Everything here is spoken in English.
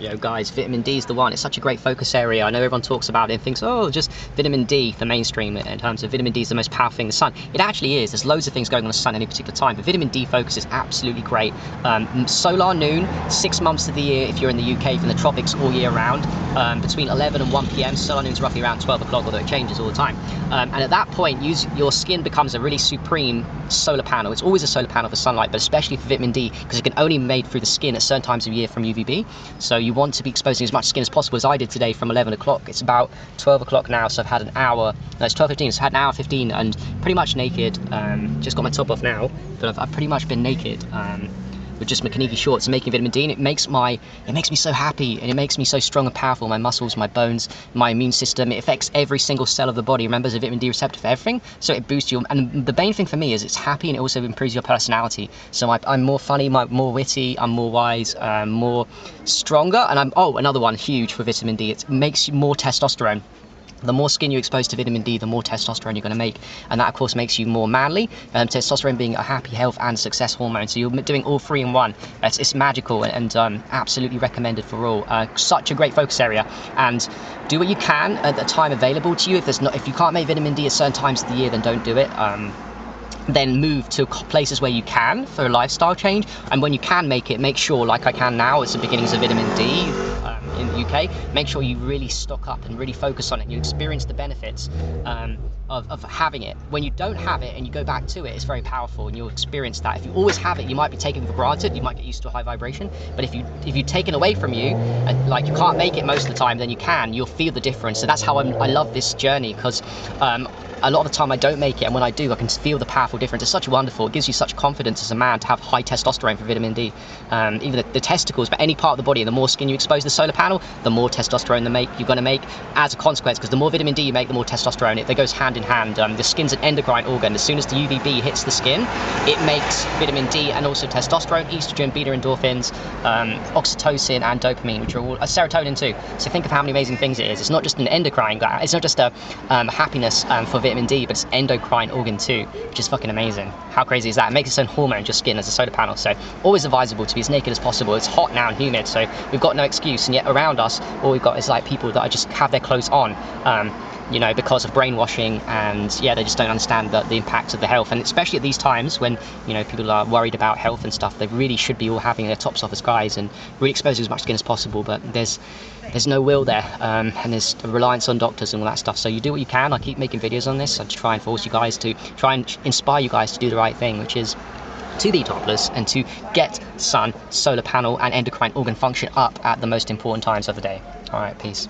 Yo guys, vitamin D is the one. It's such a great focus area. I know everyone talks about it and thinks, oh, just vitamin D for mainstream in terms of vitamin D is the most powerful thing in the sun. It actually is. There's loads of things going on in the sun at any particular time, but vitamin D focus is absolutely great. Solar noon, 6 months of the year if you're in the UK, from the tropics all year round. Between 11 and 1 p.m. Solar noon is roughly around 12 o'clock, although it changes all the time. And at that point, your skin becomes a really supreme solar panel. It's always a solar panel for sunlight, but especially for vitamin D, because it can only be made through the skin at certain times of year from UVB. So you want to be exposing as much skin as possible, as I did today from 11 o'clock. It's about 12 o'clock now, so I've had an hour. No, it's 12:15, so I had an hour 15 and pretty much naked. Just got my top off now, but I've pretty much been naked. With just my Kaniki shorts and making vitamin D, and it makes me so happy, and it makes me so strong and powerful. My muscles, my bones, my immune system, it affects every single cell of the body. Remember, there's a vitamin D receptor for everything, so it boosts you. And the main thing for me is it's happy, and it also improves your personality. So I'm more funny, more witty, I'm more wise, more stronger, and another one huge for vitamin D, it makes you more testosterone. The more skin you expose to vitamin D, the more testosterone you're going to make, and that of course makes you more manly. Testosterone being a happy, health and success hormone, so you're doing all three in one. It's magical and absolutely recommended for all. Such a great focus area, and do what you can at the time available to you. If you can't make vitamin D at certain times of the year, then don't do it. Then move to places where you can for a lifestyle change, and when you can make it, make sure, like I can now, it's the beginnings of vitamin D in the UK, make sure you really stock up and really focus on it, and you experience the benefits of having it. When you don't have it and you go back to it, it's very powerful, and you'll experience that. If you always have it, you might be taking it for granted, you might get used to a high vibration, but if you take it away from you, and like you can't make it most of the time, then you'll feel the difference. So that's how I love this journey, because a lot of the time I don't make it, and when I do, I can feel the powerful difference. It's such wonderful. It gives you such confidence as a man to have high testosterone for vitamin D. Even the testicles, but any part of the body, the more skin you expose to the solar panel, the more testosterone you're going to make as a consequence, because the more vitamin D you make, the more testosterone. It goes hand in hand. The skin's an endocrine organ. As soon as the UVB hits the skin, it makes vitamin D and also testosterone, estrogen, beta endorphins, oxytocin and dopamine, which are all serotonin too. So think of how many amazing things it is. It's not just an endocrine, it's not just a happiness for vitamin D, but it's endocrine organ too, which is fucking amazing. How crazy is that? It makes its own hormone, just skin, as a solar panel. So always advisable to be as naked as possible. It's hot now and humid, so we've got no excuse, and yet around us all we've got is like people that just have their clothes on, because of brainwashing, and yeah, they just don't understand the impact of the health. And especially at these times when people are worried about health and stuff, they really should be all having their tops off as guys and really exposing as much skin as possible. But there's no will there, and there's a reliance on doctors and all that stuff. So you do what you can. I keep making videos on this. I try and force you guys to try and inspire you guys to do the right thing, which is to be topless and to get sun, solar panel and endocrine organ function up at the most important times of the day. All right, peace.